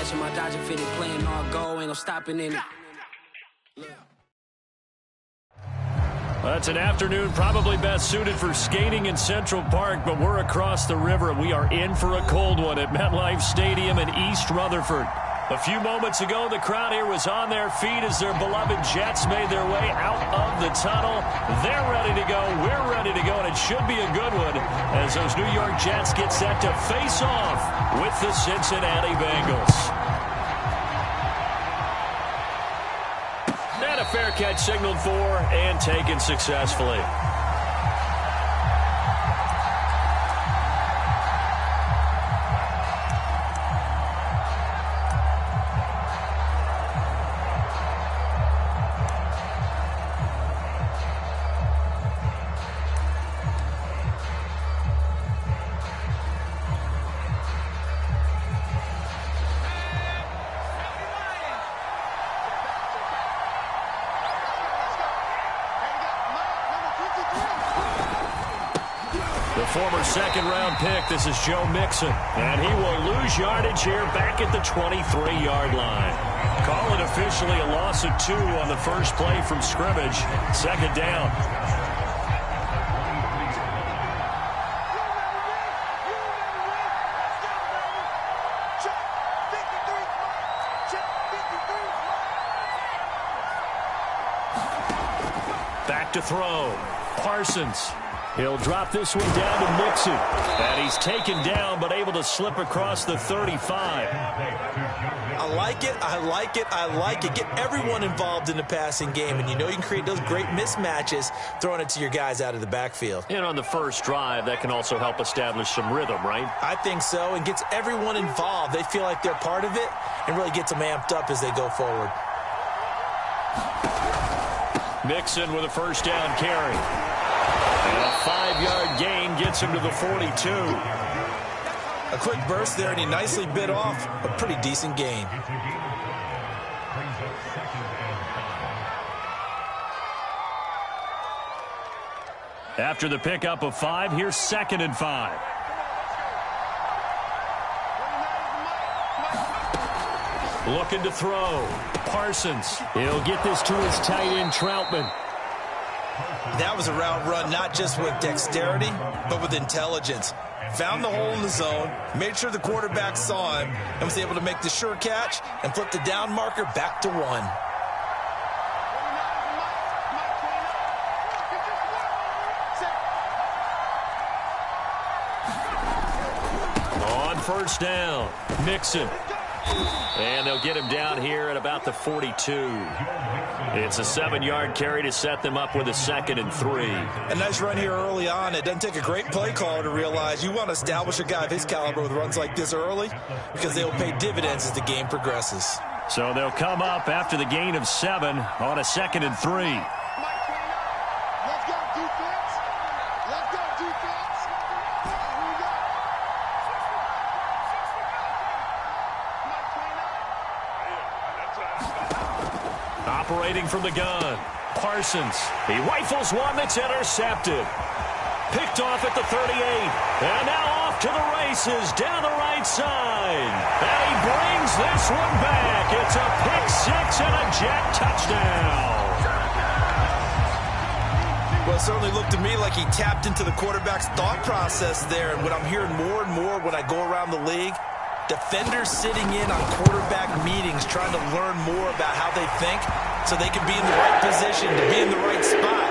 Plus, my Dodger fitted playing all go, ain't no stopping in it. It's an afternoon probably best suited for skating in Central Park, but we're across the river, and we are in for a cold one at MetLife Stadium in East Rutherford. A few moments ago, the crowd here was on their feet as their beloved Jets made their way out of the tunnel. They're ready to go. We're ready to go, and it should be a good one as those New York Jets get set to face off with the Cincinnati Bengals. And a fair catch signaled for and taken successfully. The former second-round pick, this is Joe Mixon, and he will lose yardage here back at the 23-yard line. Call it officially a loss of 2 on the first play from scrimmage. Second down. Back to throw. Parsons. He'll drop this one down to Mixon. And he's taken down, but able to slip across the 35. I like it, I like it, I like it. Get everyone involved in the passing game, and you know you can create those great mismatches throwing it to your guys out of the backfield. And on the first drive, that can also help establish some rhythm, right? I think so, and gets everyone involved. They feel like they're part of it, and really gets them amped up as they go forward. Mixon with a first down carry. And a 5-yard gain gets him to the 42. A quick burst there, and he nicely bit off a pretty decent gain. After the pickup of 5, here's 2nd and 5. Looking to throw. Parsons. He'll get this to his tight end, Troutman. That was a route run not just with dexterity, but with intelligence. Found the hole in the zone, made sure the quarterback saw him, and was able to make the sure catch and flip the down marker back to 1. On first down, Mixon. And they'll get him down here at about the 42. It's a 7-yard carry to set them up with a 2nd and 3. A nice run here early on. It doesn't take a great play caller to realize you want to establish a guy of his caliber with runs like this early because they will pay dividends as the game progresses. So they'll come up after the gain of 7 on a 2nd and 3. Operating from the gun, Parsons. He rifles one that's intercepted. Picked off at the 38. And now off to the races down the right side. And he brings this one back. It's a pick-6 and a Jet touchdown. Well, it certainly looked to me like he tapped into the quarterback's thought process there. And what I'm hearing more and more when I go around the league, defenders sitting in on quarterback meetings trying to learn more about how they think so they can be in the right position, to be in the right spot,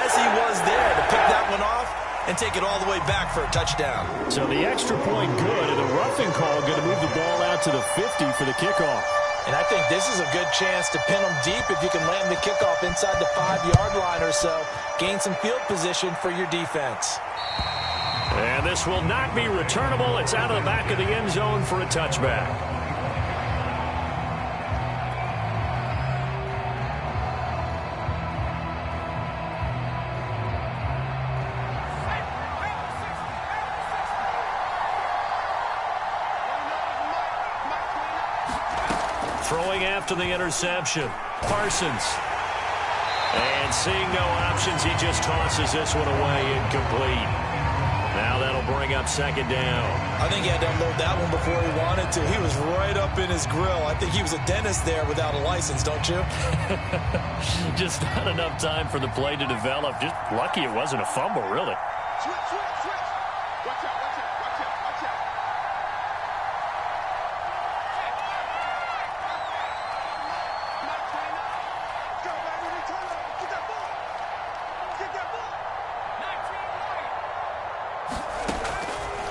as he was there to pick that one off and take it all the way back for a touchdown. So the extra point good, and a roughing call going to move the ball out to the 50 for the kickoff. And I think this is a good chance to pin them deep if you can land the kickoff inside the 5-yard line or so. Gain some field position for your defense. And this will not be returnable. It's out of the back of the end zone for a touchback. Throwing after the interception, Parsons. And seeing no options, he just tosses this one away incomplete. Now that'll That'll bring up second down. I think he had to unload that one before he wanted to. He was right up in his grill. I think he was a dentist there without a license, don't you? Just not enough time for the play to develop. Just lucky it wasn't a fumble, really. Switch. Watch out.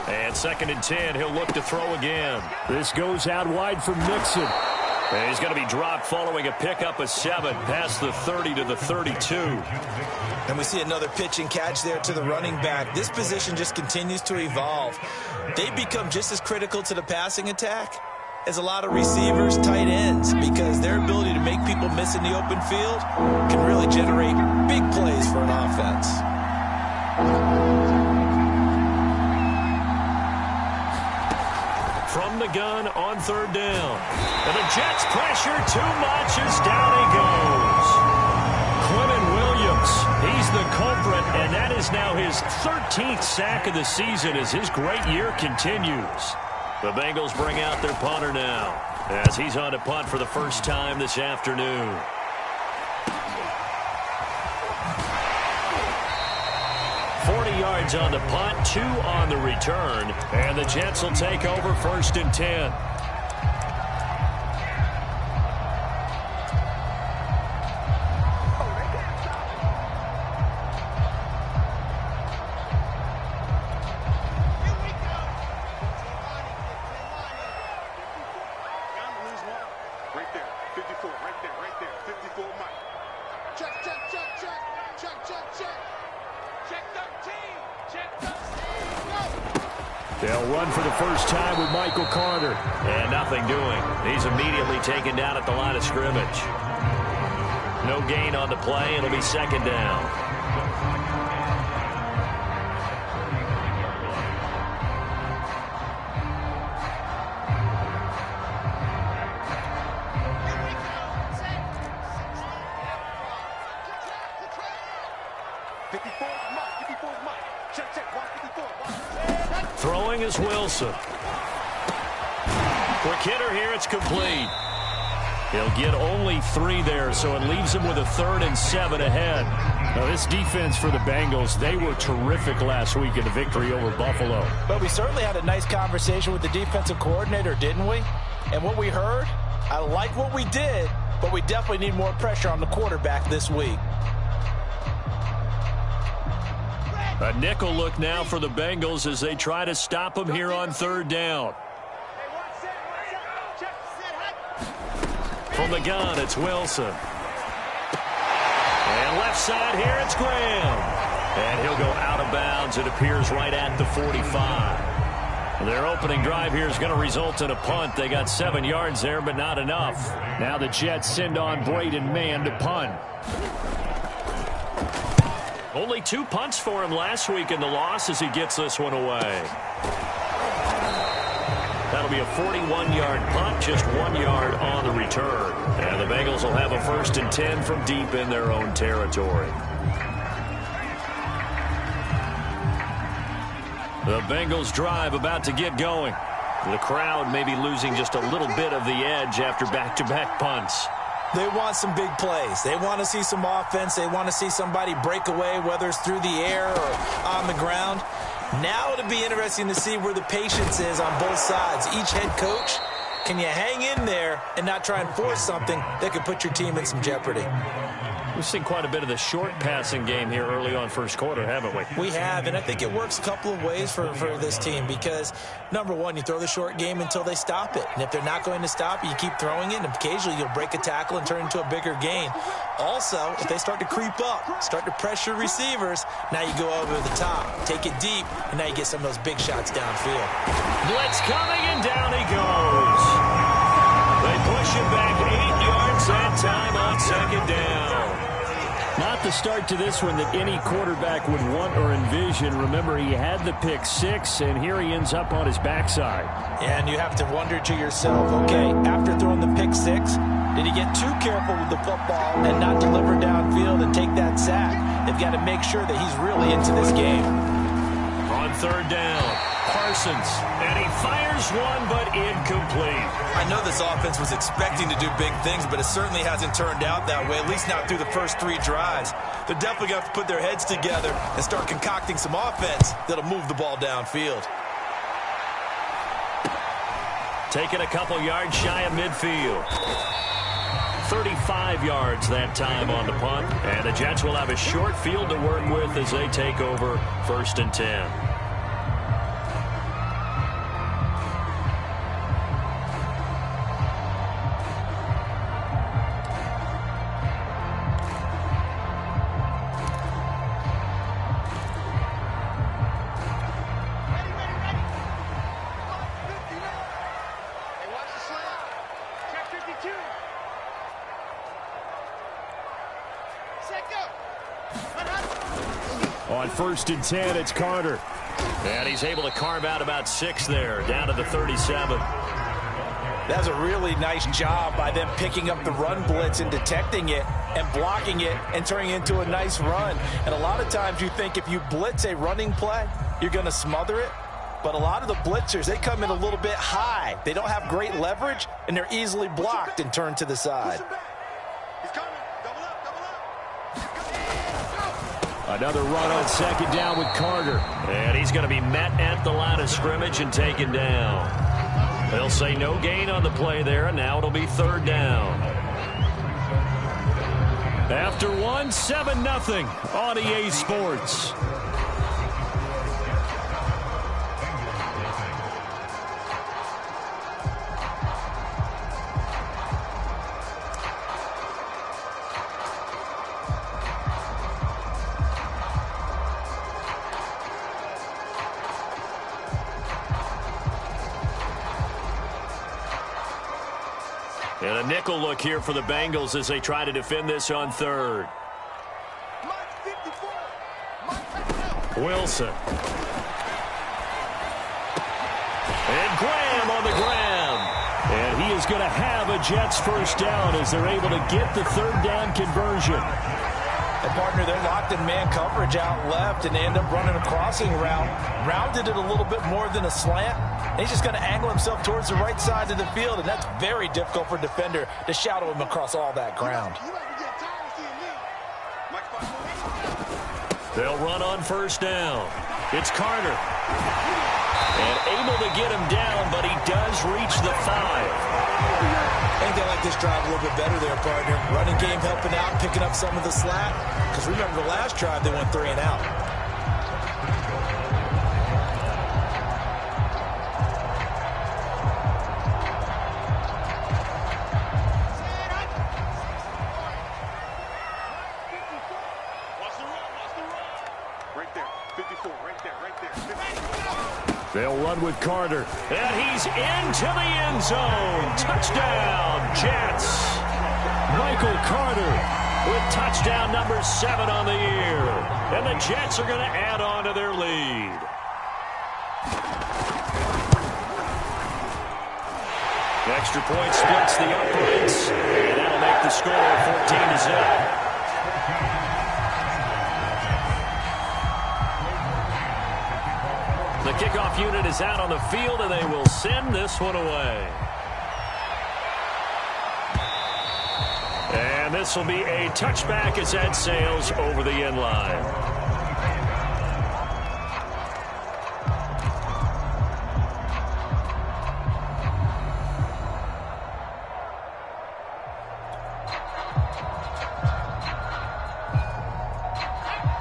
And 2nd and 10, he'll look to throw again. This goes out wide for Mixon. And he's going to be dropped following a pickup of 7 past the 30 to the 32. And we see another pitch and catch there to the running back. This position just continues to evolve. They become just as critical to the passing attack as a lot of receivers, tight ends, because their ability to make people miss in the open field can really generate big plays for an offense. From the gun on 3rd down. And the Jets pressure too much as down he goes. Quinnen Williams, he's the culprit, and that is now his 13th sack of the season as his great year continues. The Bengals bring out their punter now as he's on to punt for the first time this afternoon. Yards on the punt, 2 on the return, and the Jets will take over 1st and 10. Right there, 54, right there, 54, Mike. Check. Check 13. Check 13. They'll run for the first time with Michael Carter. And nothing doing. He's immediately taken down at the line of scrimmage. No gain on the play. It'll be 2nd down. Throwing is Wilson. Quick hitter here, it's complete. He'll get only 3 there, so it leaves him with a 3rd and 7 ahead. Now, this defense for the Bengals, they were terrific last week in the victory over Buffalo. But we certainly had a nice conversation with the defensive coordinator, didn't we? And what we heard, I like what we did, but we definitely need more pressure on the quarterback this week. A nickel look now for the Bengals as they try to stop him here on 3rd down. From the gun, it's Wilson. And left side here, it's Graham. And he'll go out of bounds, it appears, right at the 45. Their opening drive here is going to result in a punt. They got 7 yards there, but not enough. Now the Jets send on Braden Mann to punt. Only 2 punts for him last week in the loss as he gets this one away. That'll be a 41-yard punt, just 1 yard on the return. And the Bengals will have a 1st and 10 from deep in their own territory. The Bengals drive about to get going. The crowd may be losing just a little bit of the edge after back-to-back punts. They want some big plays. They want to see some offense. They want to see somebody break away, whether it's through the air or on the ground. Now it'll be interesting to see where the patience is on both sides. Each head coach, can you hang in there and not try and force something that could put your team in some jeopardy? We've seen quite a bit of the short passing game here early on 1st quarter, haven't we? We have, and I think it works a couple of ways for this team because, number one, you throw the short game until they stop it. And if they're not going to stop it, you keep throwing it, and occasionally you'll break a tackle and turn into a bigger gain. Also, if they start to creep up, start to pressure receivers, now you go over the top, take it deep, and now you get some of those big shots downfield. Blitz coming, and down he goes. They push him back 8 yards that time on 2nd down. Not the start to this one that any quarterback would want or envision. Remember, he had the pick 6, and here he ends up on his backside. And you have to wonder to yourself, okay, after throwing the pick 6, did he get too careful with the football and not deliver downfield and take that sack? They've got to make sure that he's really into this game. On third down. Parsons, and he fires one, but incomplete. I know this offense was expecting to do big things, but it certainly hasn't turned out that way, at least not through the first 3 drives. They're definitely going to have to put their heads together and start concocting some offense that'll move the ball downfield. Taking a couple yards shy of midfield. 35 yards that time on the punt, and the Jets will have a short field to work with as they take over 1st and 10. On 1st and 10, it's Carter. And he's able to carve out about 6 there, down to the 37. That's a really nice job by them picking up the run blitz and detecting it and blocking it and turning it into a nice run. And a lot of times you think if you blitz a running play, you're going to smother it. But a lot of the blitzers, they come in a little bit high. They don't have great leverage, and they're easily blocked and turned to the side. Another run on 2nd down with Carter. And he's going to be met at the line of scrimmage and taken down. They'll say no gain on the play there, and now it'll be 3rd down. After 1, 7-0 on EA Sports. And a nickel look here for the Bengals as they try to defend this on 3rd. Wilson. And Graham on the ground. And he is going to have a Jets 1st down as they're able to get the 3rd down conversion. And, partner, they're locked in man coverage out left, and they end up running a crossing route. Rounded it a little bit more than a slant. And he's just going to angle himself towards the right side of the field, and that's very difficult for a defender to shadow him across all that ground. They'll run on 1st down. It's Carter. And able to get him down, but he does reach the 5. I think they like this drive a little bit better there, partner. Running game helping out, picking up some of the slack. Because remember, the last drive they went 3 and out. They'll run with Carter. And he's into the end zone. Touchdown, Jets. Michael Carter with touchdown number 7 on the year. And the Jets are going to add on to their lead. Extra point splits the uprights. And that'll make the score 14-0. The kickoff unit is out on the field, and they will send this one away. And this will be a touchback as that sails over the end line.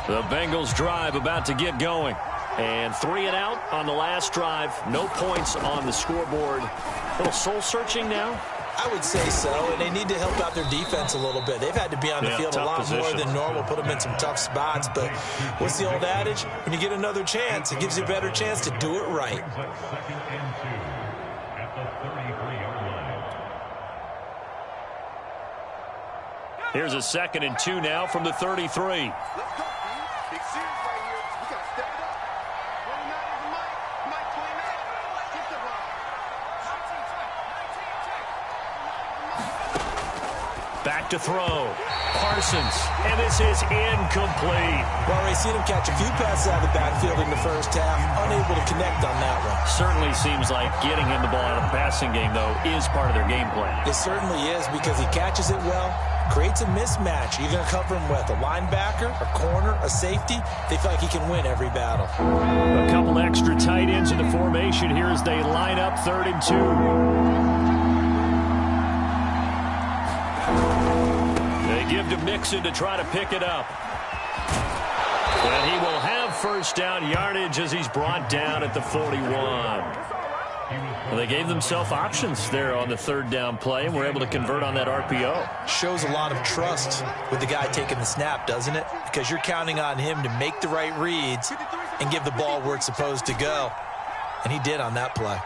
The Bengals drive about to get going. And 3 and out on the last drive. No points on the scoreboard. A little soul-searching now? I would say so, and they need to help out their defense a little bit. They've had to be on the field a lot more than normal, put them in some tough spots. But what's the old adage? When you get another chance, it gives you a better chance to do it right. Here's a 2nd and 2 now from the 33. Back to throw. Parsons. And this is incomplete. Well, we've seen him catch a few passes out of the backfield in the first half. Unable to connect on that one. Certainly seems like getting him the ball out of the passing game, though, is part of their game plan. It certainly is because he catches it well, creates a mismatch. You're going to cover him with a linebacker, a corner, a safety. They feel like he can win every battle. A couple extra tight ends in the formation here as they line up 3rd and 2. They give to Mixon to try to pick it up. And he will have first down yardage as he's brought down at the 41. Well, they gave themselves options there on the 3rd down play and were able to convert on that RPO. Shows a lot of trust with the guy taking the snap, doesn't it? Because you're counting on him to make the right reads and give the ball where it's supposed to go. And he did on that play.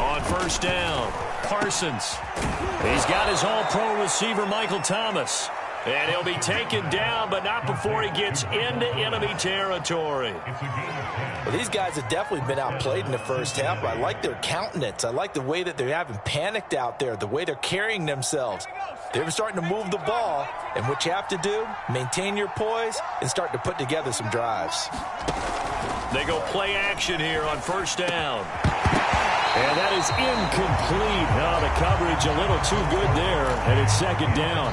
On first down, Parsons. He's got his all-pro receiver, Michael Thomas. And he'll be taken down, but not before he gets into enemy territory. Well, these guys have definitely been outplayed in the first half, but I like their countenance. I like the way that they haven't panicked out there, the way they're carrying themselves. They're starting to move the ball, and what you have to do, maintain your poise and start to put together some drives. They go play action here on first down. And that is incomplete. Oh, the coverage a little too good there, and it's 2nd down.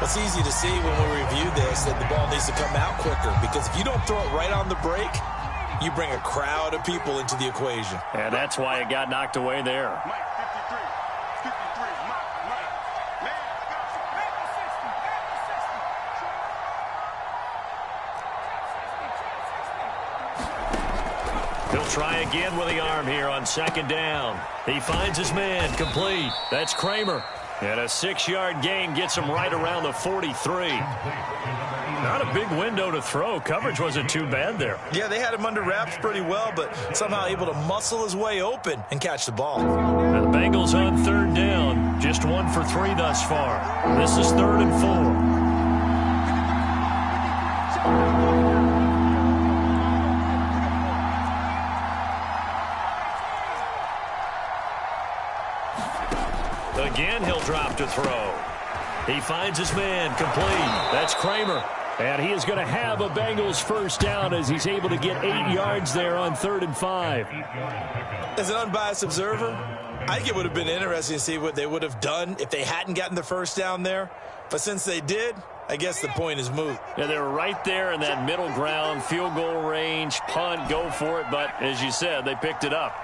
It's easy to see when we review this that the ball needs to come out quicker, because if you don't throw it right on the break, you bring a crowd of people into the equation. And that's why it got knocked away there. He'll try again with the arm here on 2nd down. He finds his man, complete. That's Kramer. And a 6-yard gain gets him right around the 43. Not a big window to throw. Coverage wasn't too bad there. Yeah, they had him under wraps pretty well, but somehow able to muscle his way open and catch the ball. Now the Bengals on 3rd down. Just 1 for 3 thus far. This is 3rd and 4. Again, he'll drop to throw. He finds his man, complete. That's Kramer. And he is going to have a Bengals first down as he's able to get 8 yards there on 3rd and 5. As an unbiased observer, I think it would have been interesting to see what they would have done if they hadn't gotten the first down there. But since they did, I guess the point is moot. Yeah, they were right there in that middle ground, field goal range, punt, go for it. But as you said, they picked it up.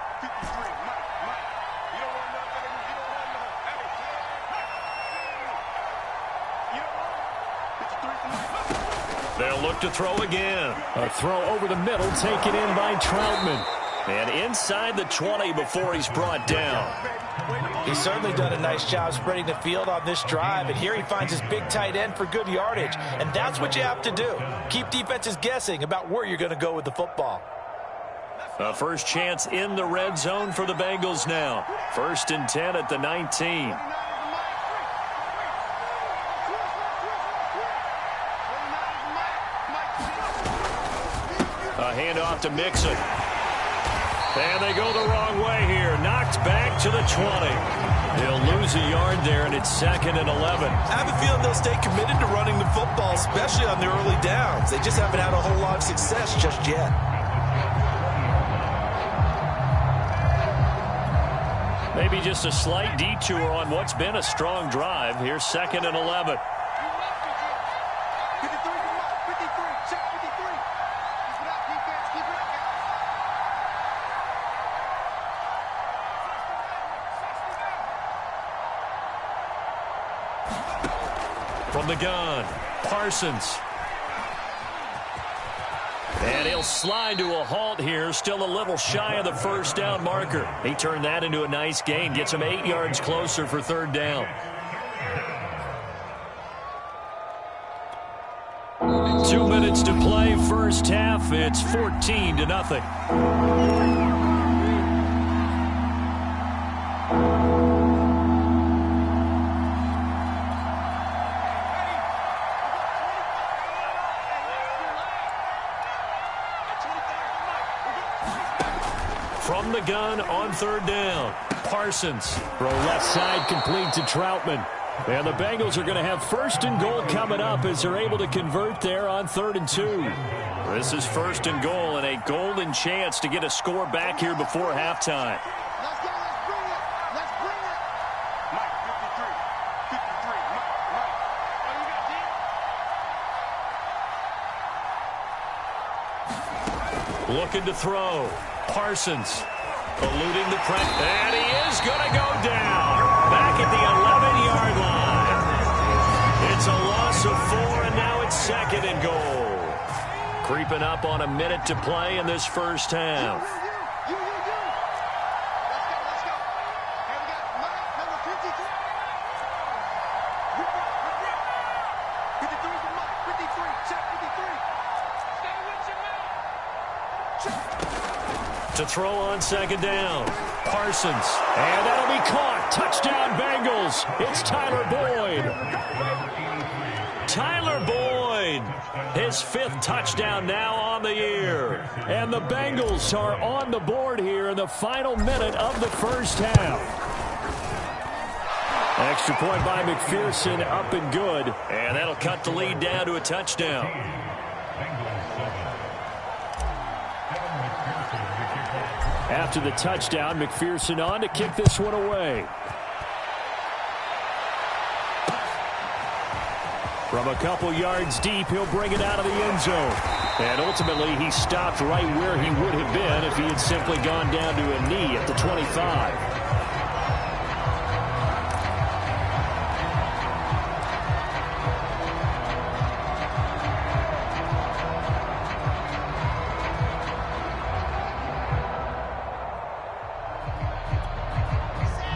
They'll look to throw again. A throw over the middle, taken in by Troutman. And inside the 20 before he's brought down. He's certainly done a nice job spreading the field on this drive, and here he finds his big tight end for good yardage. And that's what you have to do. Keep defenses guessing about where you're going to go with the football. A first chance in the red zone for the Bengals now. 1st and 10 at the 19. A handoff to Mixon. And they go the wrong way here. Knocked back to the 20. He'll lose a yard there, and it's 2nd and 11. I have a feeling they'll stay committed to running the football, especially on the early downs. They just haven't had a whole lot of success just yet. Maybe just a slight detour on what's been a strong drive. Here's 2nd and 11. From the gun, Parsons. And he'll slide to a halt here, still a little shy of the first down marker. He turned that into a nice gain, gets him 8 yards closer for 3rd down. Two minutes to play, first half. It's 14-0. From the gun on 3rd down. Parsons. Throw left side complete to Troutman. And the Bengals are going to have 1st and goal coming up as they're able to convert there on 3rd and 2. This is 1st and goal and a golden chance to get a score back here before halftime. Let's go. Let's bring it. Let's bring it. Mike, 53. 53. Mike. Oh, you got deep? Looking to throw. Parsons eluding the press. And he is going to go down. Back at the 11-yard line. It's a loss of 4, and now it's 2nd and goal. Creeping up on a minute to play in this first half. You. Let's go. Here we got Mike, number 53. 53 for Mike. 53. Check 53. Stay with your man. Check. To throw on 2nd down. Parsons. And that'll be caught. Touchdown Bengals. It's Tyler Boyd. Tyler Boyd. His 5th touchdown now on the year. And the Bengals are on the board here in the final minute of the first half. Extra point by McPherson, up and good. And that'll cut the lead down to a touchdown. After the touchdown, McPherson on to kick this one away. From a couple yards deep, he'll bring it out of the end zone. And ultimately, he stopped right where he would have been if he had simply gone down to a knee at the 25.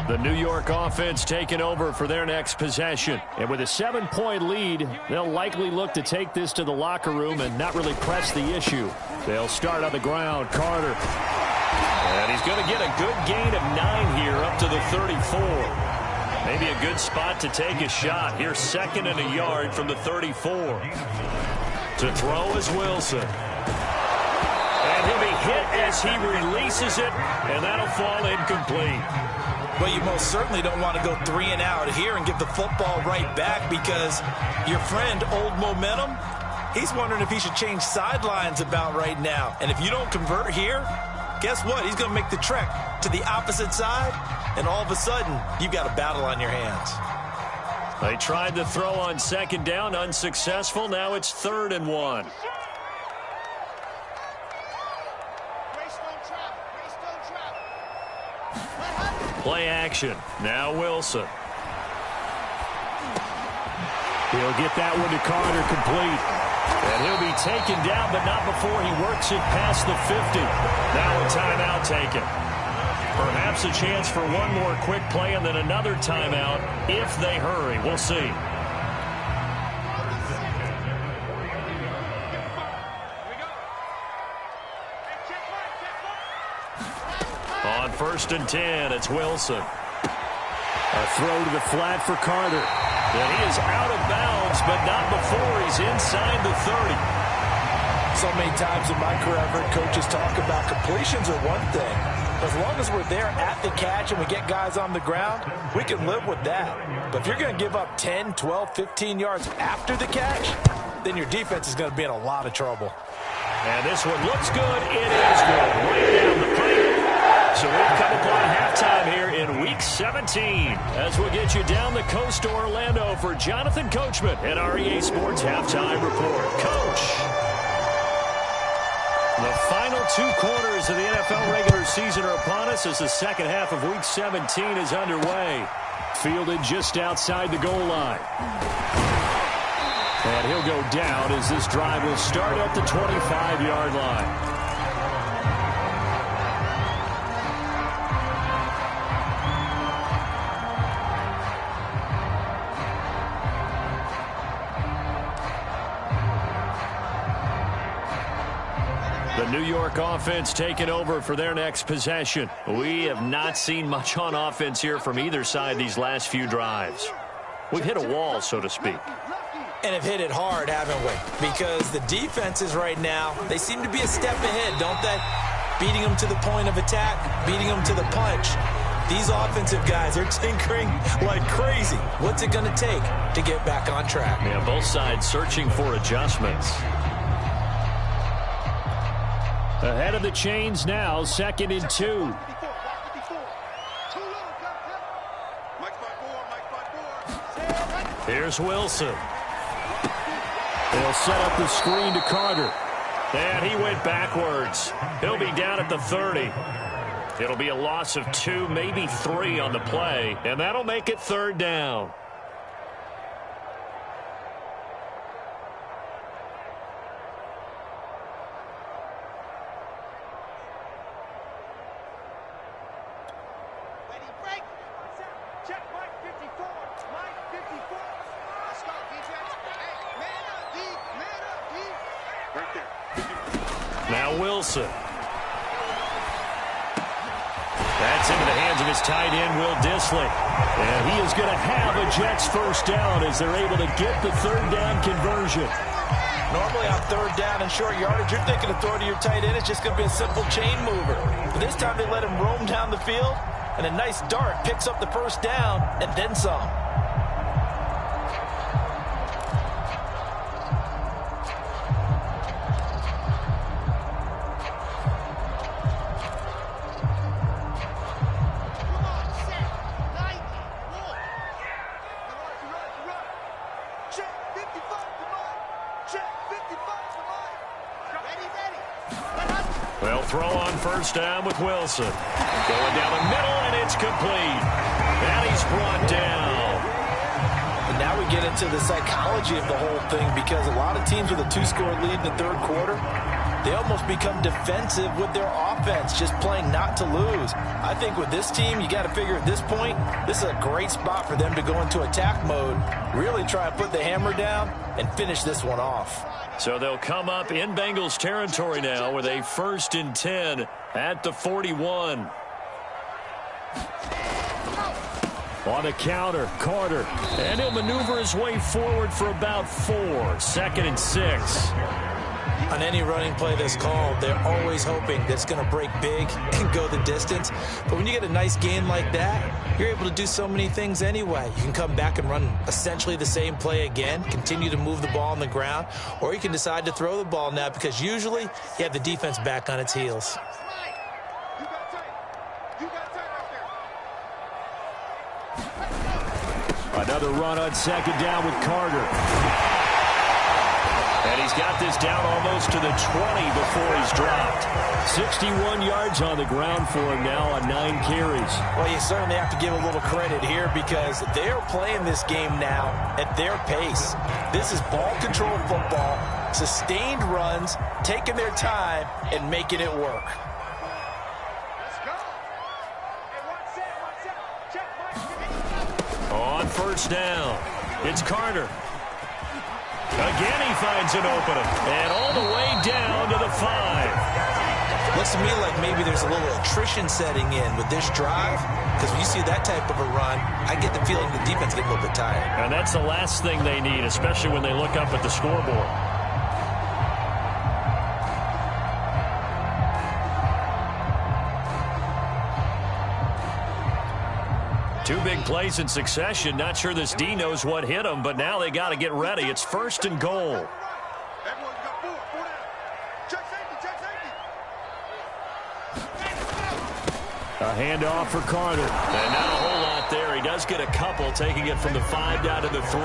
The New York offense taking over for their next possession. And with a 7-point lead, they'll likely look to take this to the locker room and not really press the issue. They'll start on the ground. Carter. And he's going to get a good gain of 9 here up to the 34. Maybe a good spot to take a shot. Here's 2nd and a yard from the 34. To throw is Wilson. And he'll be hit as he releases it, and that'll fall incomplete. Well, you most certainly don't want to go 3 and out here and give the football right back because your friend, Old Momentum, he's wondering if he should change sidelines about right now. And if you don't convert here, guess what? He's going to make the trek to the opposite side, and all of a sudden, you've got a battle on your hands. They tried to throw on 2nd down, unsuccessful. Now it's 3rd and 1. Play action. Now Wilson. He'll get that one to Carter complete. And he'll be taken down, but not before he works it past the 50. Now a timeout taken. Perhaps a chance for one more quick play and then another timeout if they hurry. We'll see. On 1st and 10, it's Wilson. A throw to the flat for Carter. And he is out of bounds, but not before he's inside the 30. So many times in my career, I've heard coaches talk about completions are one thing. As long as we're there at the catch and we get guys on the ground, we can live with that. But if you're going to give up 10, 12, 15 yards after the catch, then your defense is going to be in a lot of trouble. And this one looks good. It is good. Way down the pipe. So we've come upon halftime here in Week 17 as we'll get you down the coast to Orlando for Jonathan Coachman at REA Sports Halftime Report. Coach. The final 2 quarters of the NFL regular season are upon us as the second half of Week 17 is underway. Fielded just outside the goal line. And he'll go down as this drive will start at the 25-yard line. The New York offense taking over for their next possession. We have not seen much on offense here from either side these last few drives. We've hit a wall, so to speak. And have hit it hard, haven't we? Because the defenses right now, they seem to be a step ahead, don't they? Beating them to the point of attack, beating them to the punch. These offensive guys are tinkering like crazy. What's it going to take to get back on track? Yeah, both sides searching for adjustments. Ahead of the chains now, 2nd and 2. Here's Wilson. They'll set up the screen to Carter. And he went backwards. He'll be down at the 30. It'll be a loss of 2, maybe 3 on the play, and that'll make it 3rd down. Now Wilson. That's into the hands of his tight end, Will Dissly. And he is going to have a Jets first down as they're able to get the 3rd down conversion. Normally on 3rd down and short yardage, you're thinking of throwing to your tight end. It's just going to be a simple chain mover. But this time they let him roam down the field, and a nice dart picks up the first down and then some. They'll throw on first down with Wilson. Going down the middle, and it's complete. And he's brought down. And now we get into the psychology of the whole thing, because a lot of teams with a 2-score lead in the 3rd quarter, they almost become defensive with their offense, just playing not to lose. I think with this team, you got to figure at this point, this is a great spot for them to go into attack mode, really try and put the hammer down and finish this one off. So they'll come up in Bengals territory now with a 1st and 10 at the 41. On the counter, Carter. And he'll maneuver his way forward for about 4. 2nd and 6. On any running play that's called, they're always hoping that it's going to break big and go the distance. But when you get a nice gain like that, you're able to do so many things anyway. You can come back and run essentially the same play again, continue to move the ball on the ground, or you can decide to throw the ball now, because usually you have the defense back on its heels. Another run on 2nd down with Carter. And he's got this down almost to the 20 before he's dropped. 61 yards on the ground for him now on 9 carries. Well, you certainly have to give a little credit here, because they're playing this game now at their pace. This is ball control football, sustained runs, taking their time and making it work. On first down, it's Carter. Again, he finds an opening, and all the way down to the 5. Looks to me like maybe there's a little attrition setting in with this drive, because when you see that type of a run, I get the feeling the defense gets a little bit tired. And that's the last thing they need, especially when they look up at the scoreboard. Two big plays in succession. Not sure this D knows what hit him, but now they got to get ready. It's 1st and goal. A handoff for Carter. And not a whole lot there. He does get a couple, taking it from the 5 down to the 3.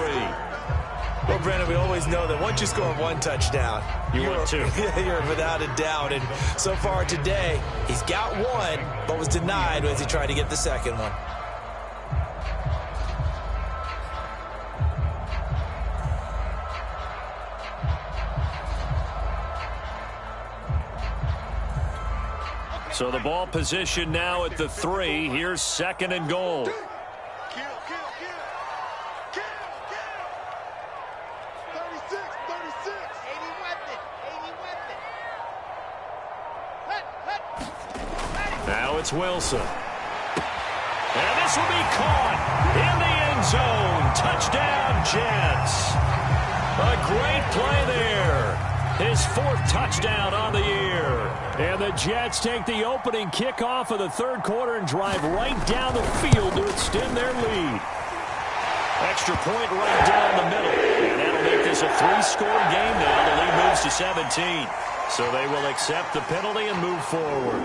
Well, Brandon, we always know that once you score 1 touchdown, you're 2. You're without a doubt. And so far today, he's got 1, but was denied as he tried to get the second one. So the ball position now at the 3. Here's 2nd and goal. Kill. 36. 80 weapon. Now it's Wilson. And this will be caught in the end zone. Touchdown, Jets. A great play there. his 4th touchdown on the year. And the Jets take the opening kickoff of the third quarter and drive right down the field to extend their lead. Extra point right down the middle. And that'll make this a 3-score game now. The lead moves to 17. So they will accept the penalty and move forward.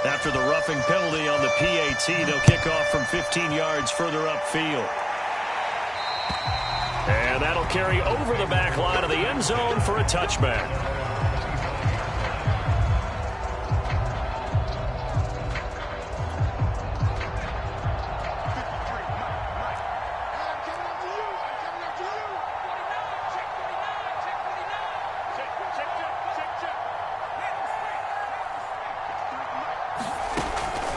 After the roughing penalty on the PAT, they'll kick off from 15 yards further upfield. And that'll carry over the back line of the end zone for a touchback.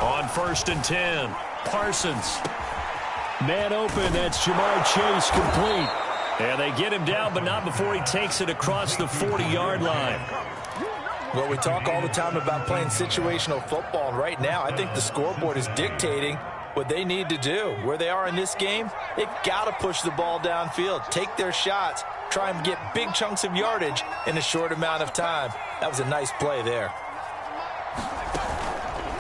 On 1st and 10, Parsons. Man open, that's Jamar Chase, complete. And they get him down, but not before he takes it across the 40-yard line. Well, we talk all the time about playing situational football, and right now I think the scoreboard is dictating what they need to do. Where they are in this game, they've got to push the ball downfield, take their shots, try and get big chunks of yardage in a short amount of time. That was a nice play there.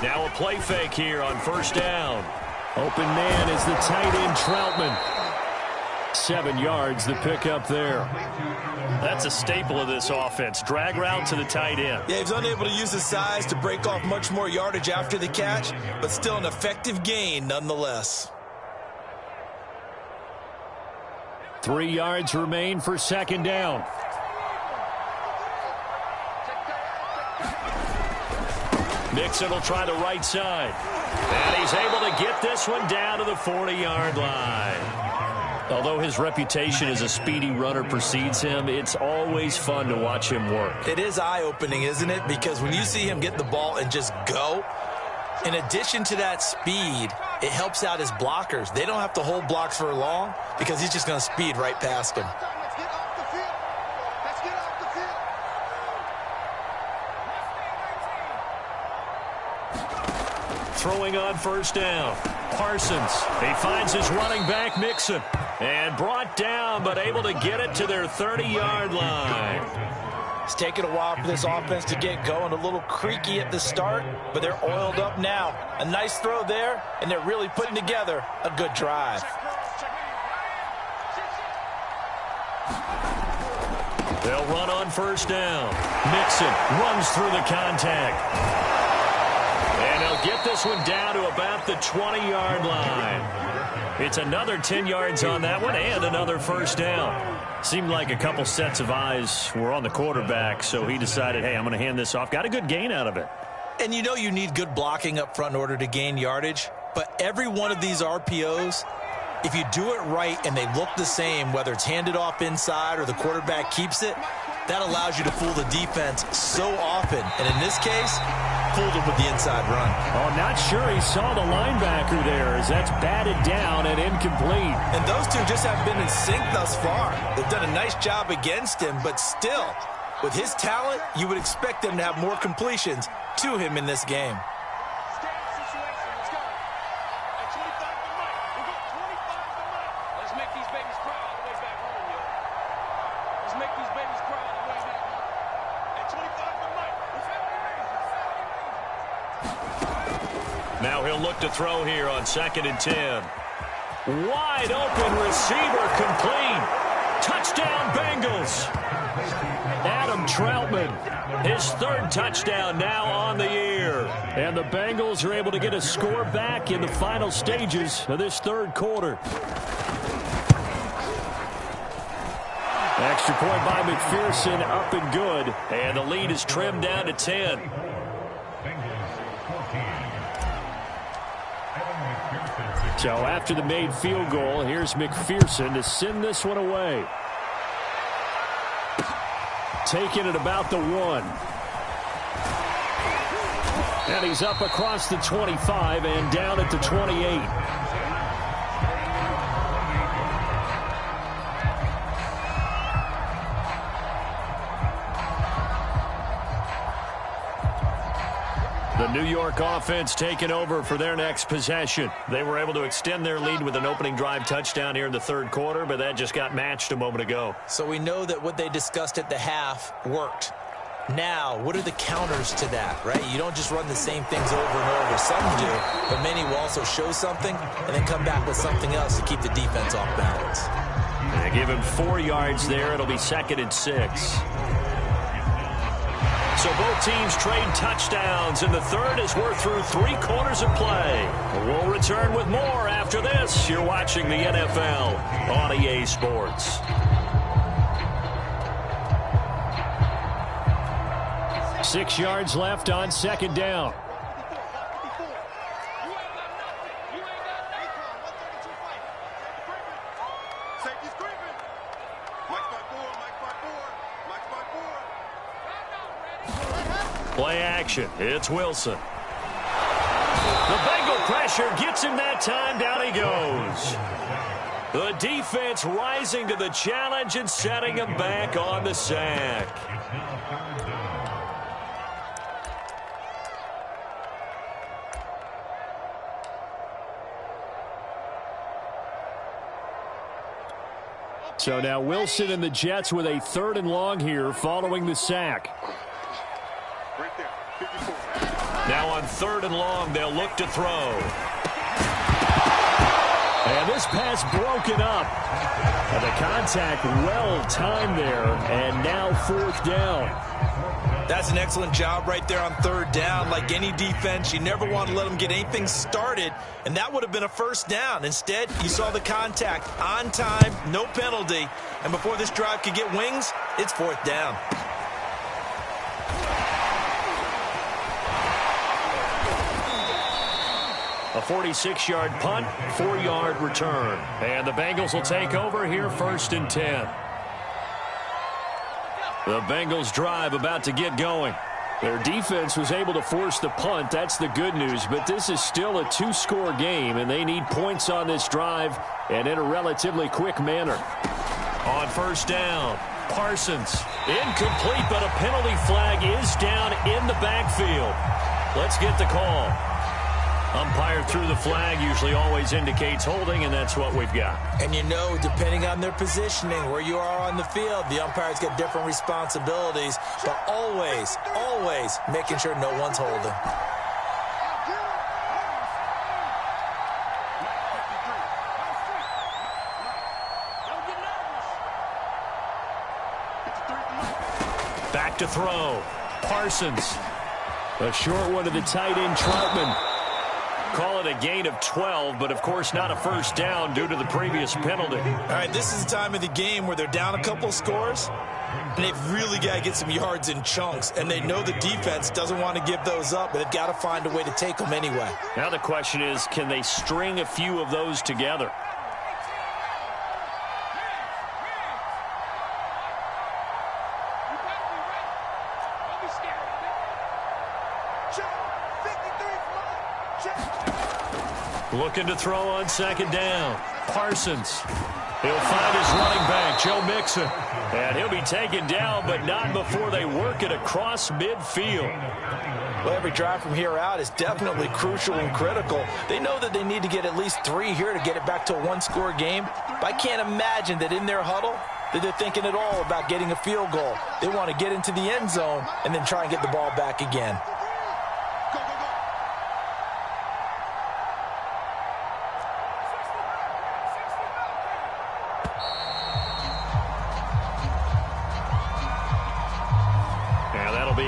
Now a play fake here on 1st down. Open man is the tight end Troutman. 7 yards, the pickup there. That's a staple of this offense. Drag route to the tight end. Yeah, he's unable to use his size to break off much more yardage after the catch, but still an effective gain nonetheless. 3 yards remain for 2nd down. Mixon will try the right side. And he's able to get this one down to the 40-yard line. Although his reputation as a speedy runner precedes him, it's always fun to watch him work. It is eye-opening, isn't it? Because when you see him get the ball and just go, in addition to that speed, it helps out his blockers. They don't have to hold blocks for long because he's just going to speed right past them. Let's get off the field. Let's get off the field. Throwing on 1st down. Parsons. He finds his running back, Mixon. And brought down, but able to get it to their 30-yard line. It's taken a while for this offense to get going. A little creaky at the start, but they're oiled up now. A nice throw there, and they're really putting together a good drive. They'll run on 1st down. Mixon runs through the contact. And they'll get this one down to about the 20-yard line. It's another 10 yards on that one and another 1st down. Seemed like a couple sets of eyes were on the quarterback, so he decided, hey, I'm going to hand this off. Got a good gain out of it. And you know you need good blocking up front in order to gain yardage, but every one of these RPOs, if you do it right and they look the same, whether it's handed off inside or the quarterback keeps it, that allows you to fool the defense so often. And in this case, fooled him with the inside run. Oh, not sure he saw the linebacker there as that's batted down and incomplete. And those two just have been in sync thus far. They've done a nice job against him, but still, with his talent, you would expect them to have more completions to him in this game. Now he'll look to throw here on 2nd and 10. Wide open receiver complete. Touchdown Bengals. Adam Troutman, his 3rd touchdown now on the year. And the Bengals are able to get a score back in the final stages of this 3rd quarter. Extra point by McPherson, up and good. And the lead is trimmed down to 10. So after the made field goal, here's McPherson to send this one away. Taking it about the 1. And he's up across the 25 and down at the 28. The New York offense taking over for their next possession. They were able to extend their lead with an opening drive touchdown here in the third quarter, but that just got matched a moment ago. So we know that what they discussed at the half worked. Now, what are the counters to that, right? You don't just run the same things over and over. Some do, but many will also show something and then come back with something else to keep the defense off balance. They give him 4 yards there. It'll be 2nd and 6. So both teams trade touchdowns in the third as we're through 3 quarters of play. We'll return with more after this. You're watching the NFL on EA Sports. Six yards left on 2nd down. Play action. It's Wilson. The Bengal pressure gets him that time. Down he goes. The defense rising to the challenge and setting him back on the sack. So now Wilson and the Jets with a 3rd and long here following the sack. Right there, 54. Now on 3rd and long, they'll look to throw. And this pass broken up. And the contact well timed there, and now 4th down. That's an excellent job right there on 3rd down. Like any defense, you never want to let them get anything started, and that would have been a 1st down. Instead, you saw the contact on time, no penalty, and before this drive could get wings, it's 4th down. A 46-yard punt, 4-yard return. And the Bengals will take over here 1st and 10. The Bengals drive about to get going. Their defense was able to force the punt. That's the good news. But this is still a 2-score game, and they need points on this drive and in a relatively quick manner. On 1st down, Parsons. Incomplete, but a penalty flag is down in the backfield. Let's get the call. Umpire threw the flag, usually always indicates holding, and that's what we've got. And you know, depending on their positioning, where you are on the field, the umpires get different responsibilities, but always, always making sure no one's holding. Back to throw. Parsons. A short one to the tight end, Troutman. Call it a gain of 12, but of course not a 1st down due to the previous penalty. All right, this is the time of the game where they're down a couple scores, and they've really got to get some yards in chunks, and they know the defense doesn't want to give those up, but they've got to find a way to take them anyway. Now the question is, can they string a few of those together? Looking to throw on 2nd down. Parsons. He'll find his running back, Joe Mixon. And he'll be taken down, but not before they work it across midfield. Well, every drive from here out is definitely crucial and critical. They know that they need to get at least 3 here to get it back to a 1-score game. But I can't imagine that in their huddle that they're thinking at all about getting a field goal. They want to get into the end zone and then try and get the ball back again.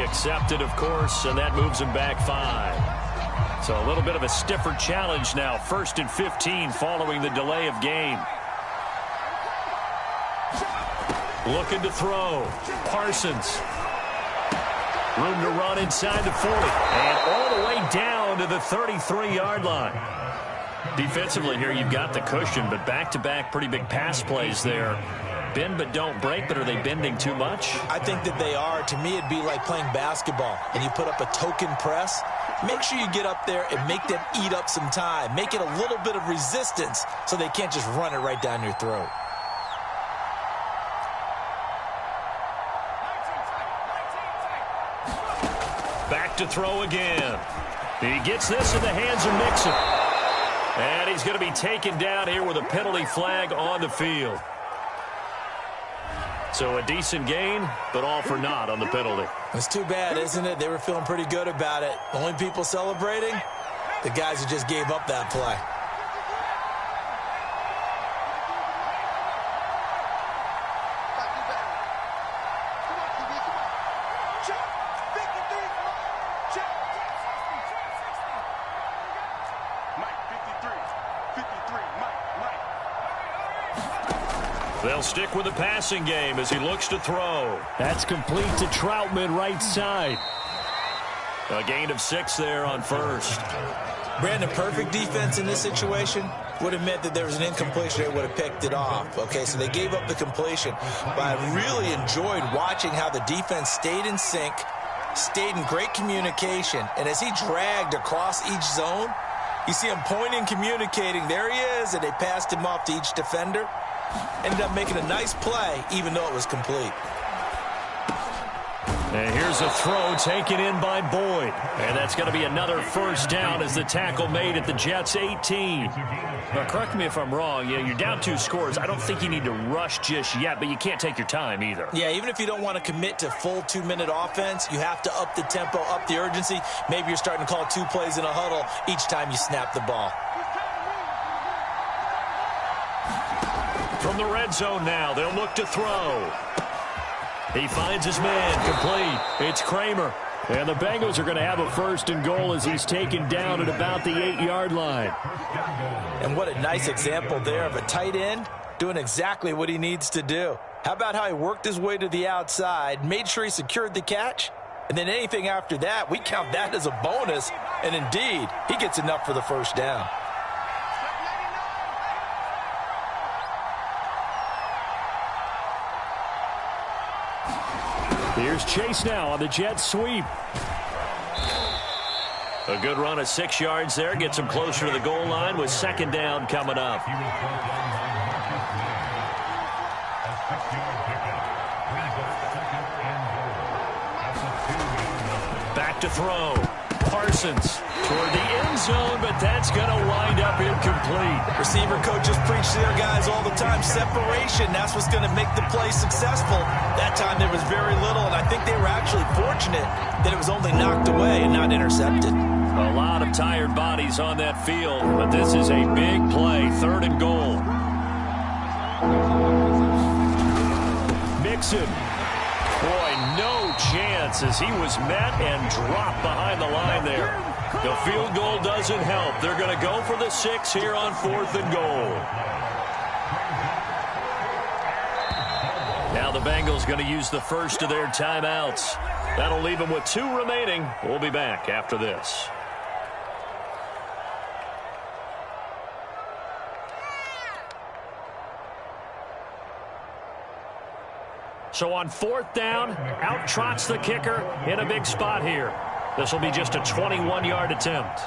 Accepted, of course, and that moves him back 5. So a little bit of a stiffer challenge now. 1st and 15 following the delay of game. Looking to throw. Parsons. Room to run inside the 40. And all the way down to the 33-yard line. Defensively here, you've got the cushion, but back-to-back pretty big pass plays there. Bend but don't break, but are they bending too much? I think that they are. To me, it'd be like playing basketball, and you put up a token press. Make sure you get up there and make them eat up some time. Make it a little bit of resistance so they can't just run it right down your throat. back to throw again. He gets this in the hands of Nixon. And he's going to be taken down here with a penalty flag on the field. So a decent gain, but all for naught on the penalty. It's too bad, isn't it? They were feeling pretty good about it. The only people celebrating, the guys who just gave up that play. They'll stick with the passing game as he looks to throw. That's complete to Troutman, right side. A gain of 6 there on first. Brandon, perfect defense in this situation would have meant that there was an incompletion. They would have picked it off. Okay, so they gave up the completion. But I really enjoyed watching how the defense stayed in sync, stayed in great communication. And as he dragged across each zone, you see him pointing, communicating. There he is, and they passed him off to each defender. Ended up making a nice play, even though it was complete. And here's a throw taken in by Boyd. And that's going to be another first down as the tackle made at the Jets' 18. Now, correct me if I'm wrong. You're down 2 scores. I don't think you need to rush just yet, but you can't take your time either. Yeah, even if you don't want to commit to full 2-minute offense, you have to up the tempo, up the urgency. Maybe you're starting to call 2 plays in a huddle each time you snap the ball. From the red zone now, they'll look to throw. He finds his man, complete. It's Kramer. And the Bengals are going to have a first and goal as he's taken down at about the 8-yard line. And what a nice example there of a tight end doing exactly what he needs to do. How about how he worked his way to the outside, made sure he secured the catch, and then anything after that, we count that as a bonus. And indeed, he gets enough for the first down. Here's Chase now on the jet sweep. A good run of 6 yards there. Gets him closer to the goal line with second down coming up. Back to throw. Parsons toward the end zone, but that's going to wind up incomplete. Receiver coaches preach to their guys all the time. Separation, that's what's going to make the play successful. That time there was very little, and I think they were actually fortunate that it was only knocked away and not intercepted. A lot of tired bodies on that field, but this is a big play. 3rd and goal. Mixon. Boy, no chance as he was met and dropped behind the line there. The field goal doesn't help. They're going to go for the 6 here on 4th and goal. Now the Bengals going to use the first of their timeouts. That'll leave them with 2 remaining. We'll be back after this. So on 4th down, out trots the kicker in a big spot here. This will be just a 21-yard attempt.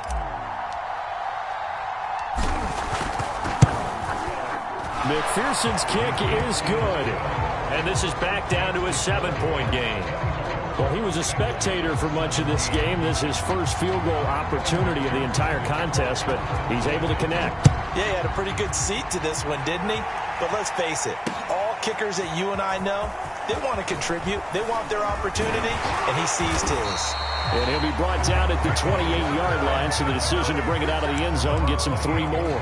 McPherson's kick is good. And this is back down to a 7-point game. Well, he was a spectator for much of this game. This is his first field goal opportunity of the entire contest, but he's able to connect. Yeah, he had a pretty good seat to this one, didn't he? But let's face it, all kickers that you and I know, they want to contribute. They want their opportunity, and he seized his. And he'll be brought down at the 28-yard line, so the decision to bring it out of the end zone gets him 3 more.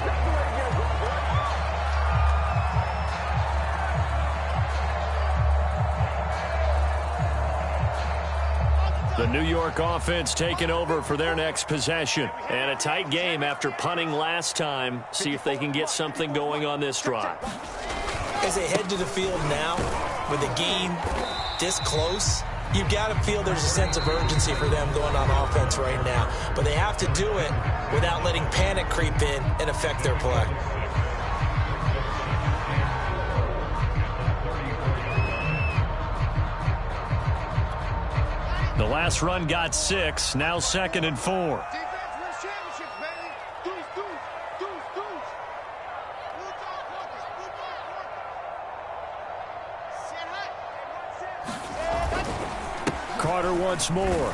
The New York offense taking over for their next possession. And a tight game after punting last time. See if they can get something going on this drive. As they head to the field now, with the game this close, you've got to feel there's a sense of urgency for them going on offense right now. But they have to do it without letting panic creep in and affect their play. The last run got 6, now 2nd and 4. Carter once more.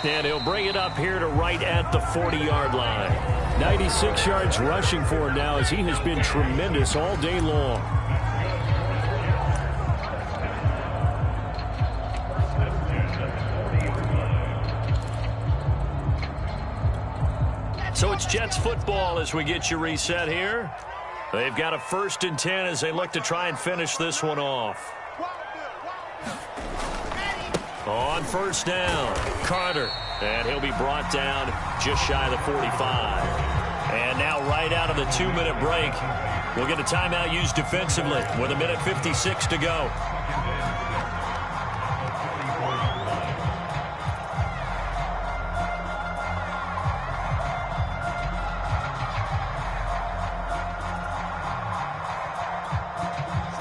And he'll bring it up here to right at the 40-yard line. 96 yards rushing for him now as he has been tremendous all day long. So it's Jets football as we get you reset here. They've got a 1st and 10 as they look to try and finish this one off. On 1st down, Carter. And he'll be brought down just shy of the 45. And now right out of the 2-minute break, we'll get a timeout used defensively with 1:56 to go.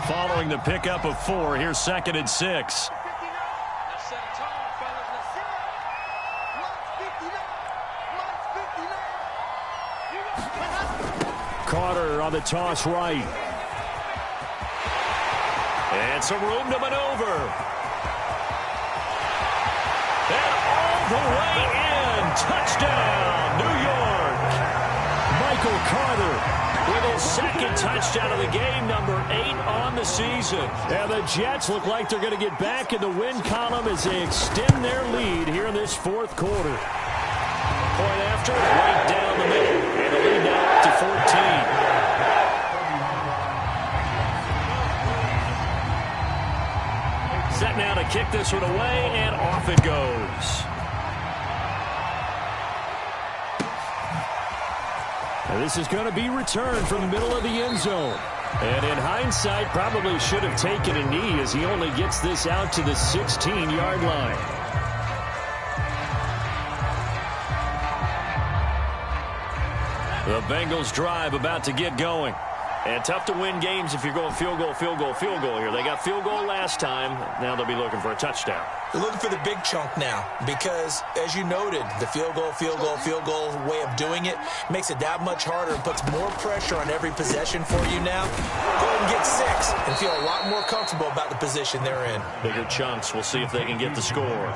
Following the pickup of 4, here's 2nd and 6. Carter on the toss right. And some room to maneuver. And all the way in. Touchdown, New York. Michael Carter with his 2nd touchdown of the game, number 8 on the season. And the Jets look like they're going to get back in the win column as they extend their lead here in this 4th quarter. Point after, right down the middle. And the lead now up to 14. Set now to kick this one away, and off it goes. And this is going to be returned from the middle of the end zone. And in hindsight, probably should have taken a knee as he only gets this out to the 16-yard line. The Bengals drive about to get going. And tough to win games if you're going field goal here. They got field goal last time. Now they'll be looking for a touchdown. They're looking for the big chunk now because, as you noted, the field goal way of doing it makes it that much harder and puts more pressure on every possession for you now. Go ahead and get 6 and feel a lot more comfortable about the position they're in. Bigger chunks. We'll see if they can get the score.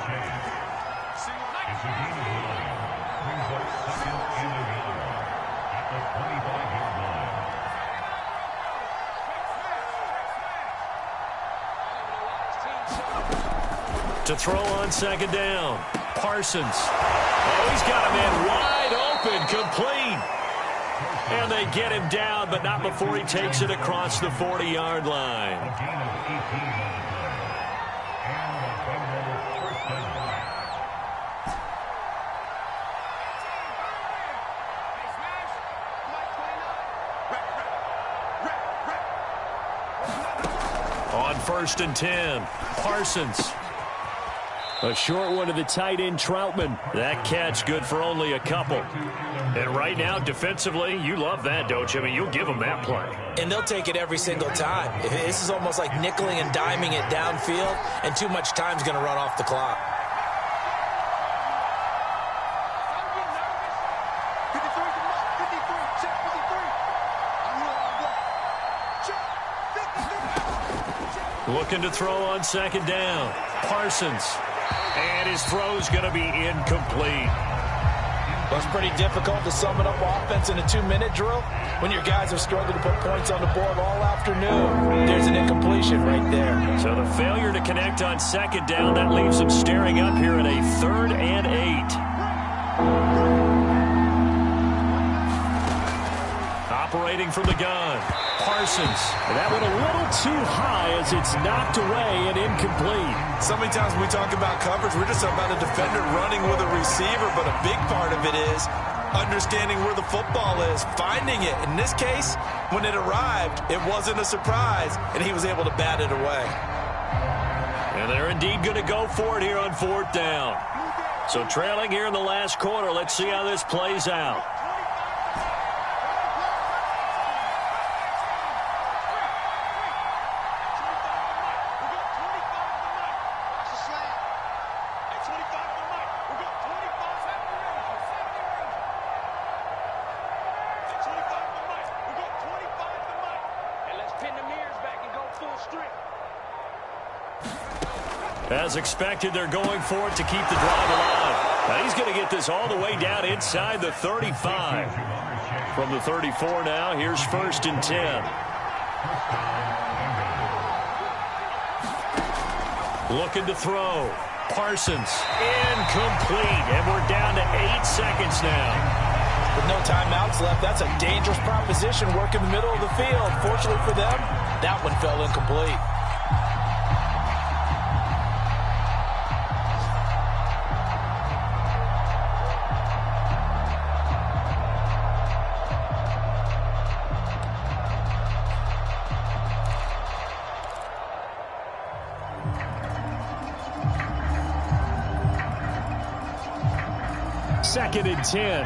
To throw on 2nd down. Parsons. Oh, he's got a man wide open, complete. And they get him down, but not before he takes it across the 40-yard line. On 1st and 10, Parsons. A short one to the tight end, Troutman. That catch good for only a couple. And right now, defensively, you love that, don't you? I mean, you'll give them that play. And they'll take it every single time. This is almost like nickeling and diming it downfield, and too much time's going to run off the clock. Looking to throw on 2nd down. Parsons. And his throw's going to be incomplete. Well, it's pretty difficult to sum it up offense in a 2-minute drill when your guys have struggled to put points on the board all afternoon. There's an incompletion right there. So the failure to connect on 2nd down, that leaves them staring up here at a 3rd and 8. Operating from the gun. Parsons. And that went a little too high as it's knocked away and incomplete. So many times when we talk about coverage, we're just talking about a defender running with a receiver, but a big part of it is understanding where the football is, finding it. In this case, when it arrived, it wasn't a surprise, and he was able to bat it away. And they're indeed going to go for it here on 4th down. So trailing here in the last quarter, let's see how this plays out. As expected, they're going for it to keep the drive alive. Now he's going to get this all the way down inside the 35. From the 34 now, here's 1st and 10. Looking to throw. Parsons, incomplete, and we're down to 8 seconds now. With no timeouts left, that's a dangerous proposition, work in the middle of the field. Fortunately for them, that one fell incomplete. Second and 10.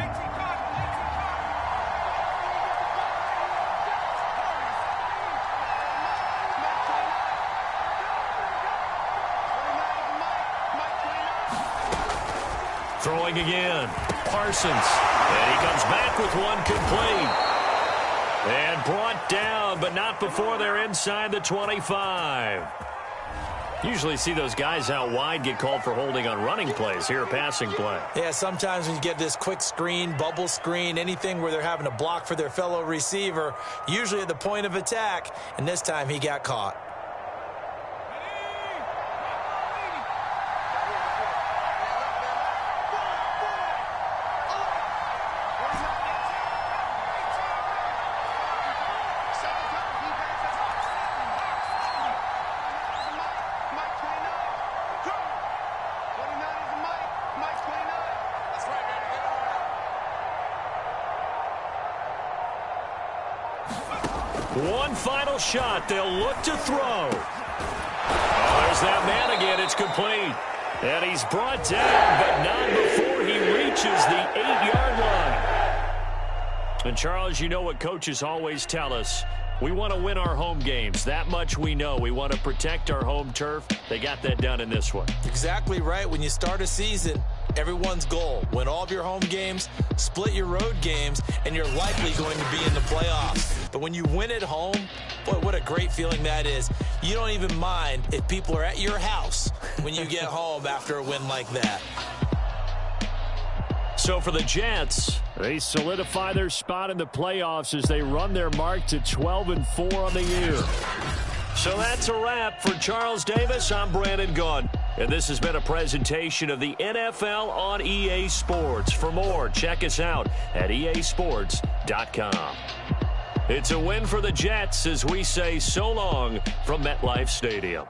Throwing again. Parsons. And he comes back with one complete. And brought down, but not before they're inside the 25. Usually see those guys out wide get called for holding on running plays. Here, a passing play. Yeah, sometimes when you get this quick screen, bubble screen, anything where they're having to block for their fellow receiver, usually at the point of attack, and this time he got caught. One final shot. They'll look to throw. Oh, there's that man again. It's complete. And he's brought down, but not before he reaches the 8-yard line. And, Charles, you know what coaches always tell us. We want to win our home games. That much we know. We want to protect our home turf. They got that done in this one. Exactly right. When you start a season, everyone's goal, win all of your home games, split your road games, and you're likely going to be in the playoffs. But when you win at home, boy, what a great feeling that is. You don't even mind if people are at your house when you get home after a win like that. So for the Jets, they solidify their spot in the playoffs as they run their mark to 12-4 on the year. So that's a wrap. For Charles Davis, I'm Brandon Gunn. And this has been a presentation of the NFL on EA Sports. For more, check us out at easports.com. It's a win for the Jets as we say so long from MetLife Stadium.